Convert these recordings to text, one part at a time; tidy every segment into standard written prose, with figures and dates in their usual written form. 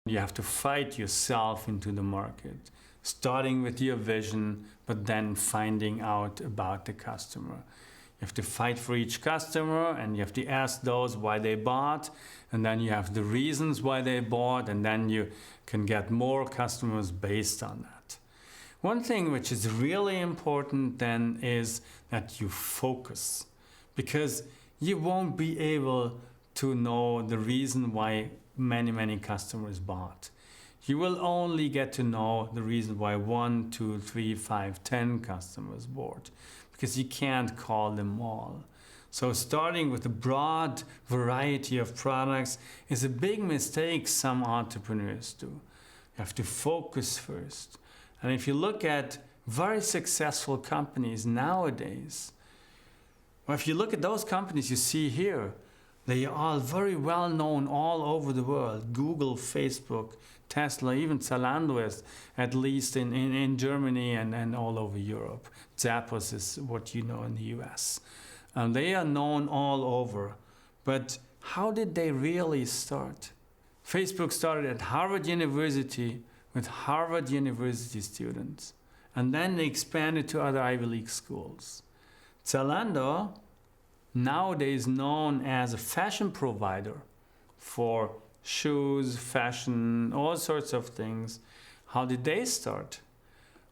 You have to fight yourself into the market, starting with your vision, but then finding out about the customer. You have to fight for each customer, and you have to ask those why they bought, and then you have the reasons why they bought, and then you can get more customers based on that. One thing which is really important then is that you focus, because you won't be able to know the reason why many customers bought. You will only get to know the reason why 1, 2, 3, 5, 10 customers bought, because you can't call them all. So starting with a broad variety of products is a big mistake some entrepreneurs do. You have to focus first. And if you look at very successful companies nowadays, well, if you look at those companies you see here, they are all very well known all over the world. Google, Facebook, Tesla, even Zalando is, at least in Germany and all over Europe. Zappos is what you know in the US. They are known all over. But how did they really start? Facebook started at Harvard University with Harvard University students. And then they expanded to other Ivy League schools. Zalando, nowadays known as a fashion provider for shoes, fashion, all sorts of things. How did they start?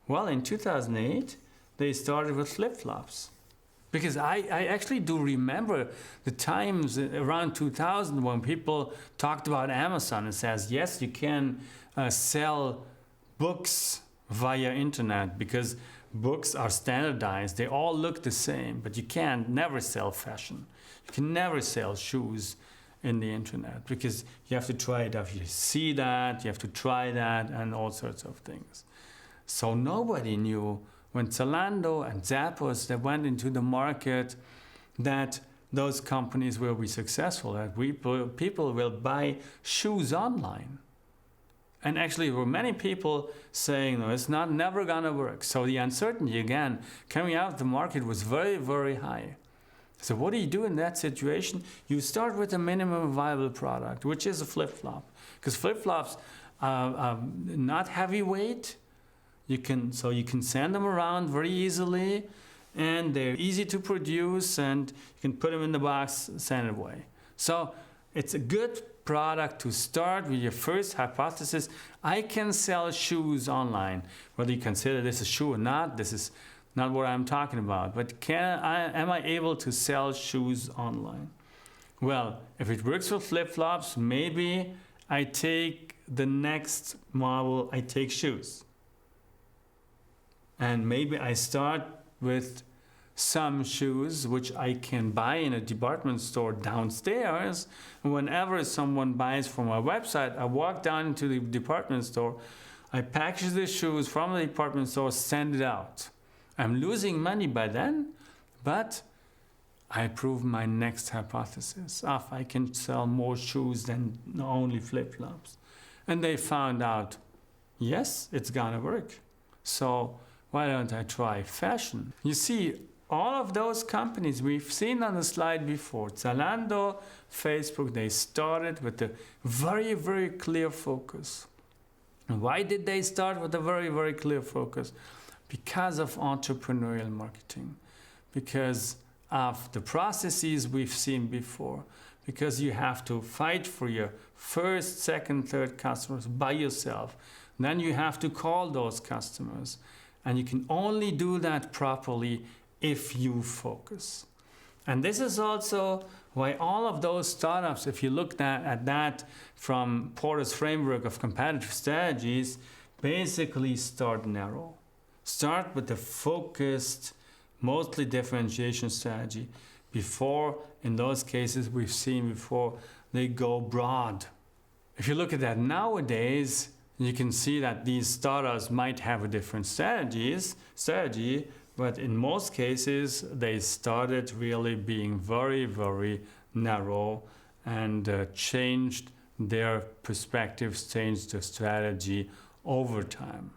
Well, in 2008, they started with flip-flops. Because I actually do remember the times around 2000 when people talked about Amazon and says, yes, you can sell books via internet because books are standardized. They all look the same, but you can never sell fashion. You can never sell shoes in the internet because you have to try it out. You see that, you have to try that, and all sorts of things. So nobody knew when Zalando and Zappos, they went into the market, that those companies will be successful, that people will buy shoes online. And actually, there were many people saying, no, it's never gonna work. So the uncertainty, again, coming out of the market was very high. So what do you do in that situation? You start with a minimum viable product, which is a flip-flop. Because flip-flops are not heavyweight. You can send them around very easily, and they're easy to produce, and you can put them in the box, send it away. So it's a good product to start with your first hypothesis. I can sell shoes online. Whether you consider this a shoe or not, this is not what I'm talking about. But am I able to sell shoes online? Well, if it works for flip-flops, maybe I take the next model, I take shoes. And maybe I start with some shoes which I can buy in a department store downstairs. Whenever someone buys from my website, I walk down into the department store, I package the shoes from the department store, send it out. I'm losing money by then, but I prove my next hypothesis. I can sell more shoes than only flip-flops. And they found out, yes, it's gonna work. So why don't I try fashion? You see, all of those companies we've seen on the slide before, Zalando, Facebook, they started with a very clear focus. And why did they start with a very clear focus? Because of entrepreneurial marketing, because of the processes we've seen before, because you have to fight for your first, second, third customers by yourself. Then you have to call those customers. And you can only do that properly if you focus. And this is also why all of those startups, if you look at that from Porter's framework of competitive strategies, basically start narrow. Start with a focused, mostly differentiation strategy before, in those cases we've seen before, they go broad. If you look at that nowadays, you can see that these startups might have a different strategy, but in most cases, they started really being very narrow and changed their perspectives, changed their strategy over time.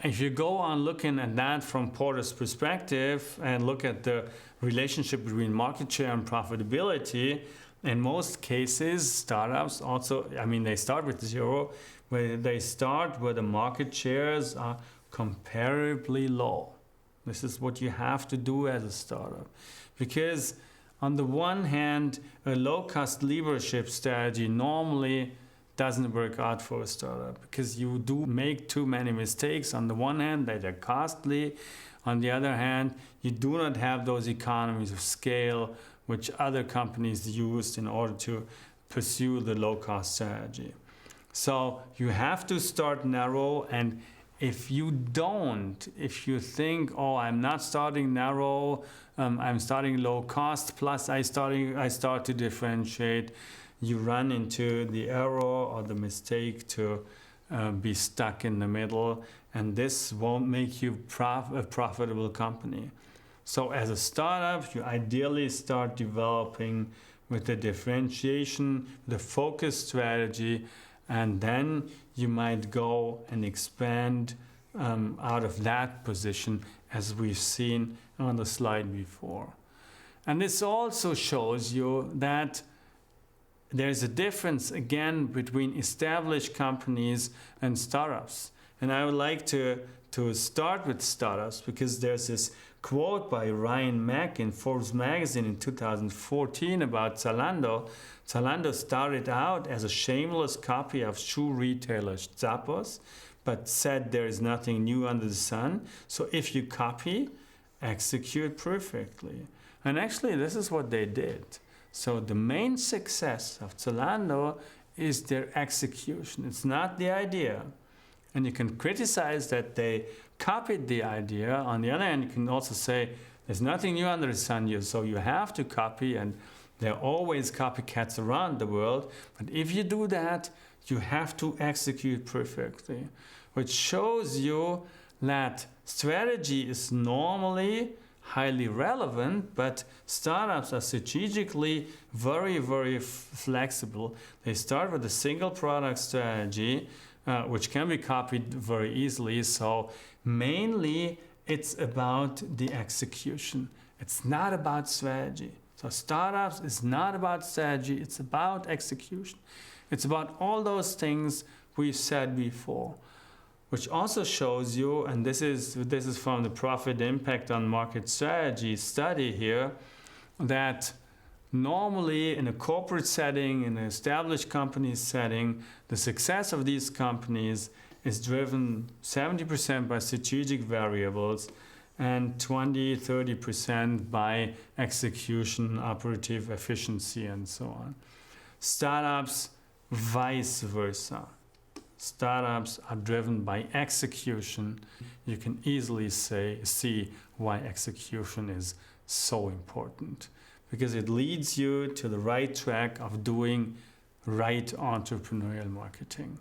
if you go on looking at that from Porter's perspective and look at the relationship between market share and profitability, in most cases, startups also, I mean, they start with zero, but they start where the market shares are comparably low. This is what you have to do as a startup. Because on the one hand, a low-cost leadership strategy normally doesn't work out for a startup because you do make too many mistakes. On the one hand, that are costly. On the other hand, you do not have those economies of scale which other companies used in order to pursue the low-cost strategy. So you have to start narrow, and if you think, oh, I'm not starting narrow, I'm starting low cost, plus I start to differentiate, you run into the error or the mistake to be stuck in the middle, and this won't make you a profitable company. So as a startup, you ideally start developing with the differentiation, the focus strategy, and then you might go and expand out of that position, as we've seen on the slide before. And this also shows you that there's a difference, again, between established companies and startups. And I would like to start with startups because there's this quote by Ryan Mack in Forbes magazine in 2014 about Zalando. Zalando started out as a shameless copy of shoe retailer Zappos, but said there is nothing new under the sun. So if you copy, execute perfectly. And actually, this is what they did. So the main success of Zalando is their execution. It's not the idea. And you can criticize that they copied the idea. On the other hand, you can also say there's nothing new under the sun, so you have to copy, and there are always copycats around the world. But if you do that, you have to execute perfectly, which shows you that strategy is normally highly relevant, but startups are strategically very, very flexible. They start with a single product strategy, which can be copied very easily. So mainly it's about the execution. It's not about strategy. So startups is not about strategy, it's about execution. It's about all those things we've said before, which also shows you, and this is from the Profit Impact on Market Strategy study here, that normally in a corporate setting, in an established company setting, the success of these companies is driven 70% by strategic variables and 20-30% by execution, operative efficiency, and so on. Startups, vice versa. Startups are driven by execution. You can easily see why execution is so important, because it leads you to the right track of doing right entrepreneurial marketing.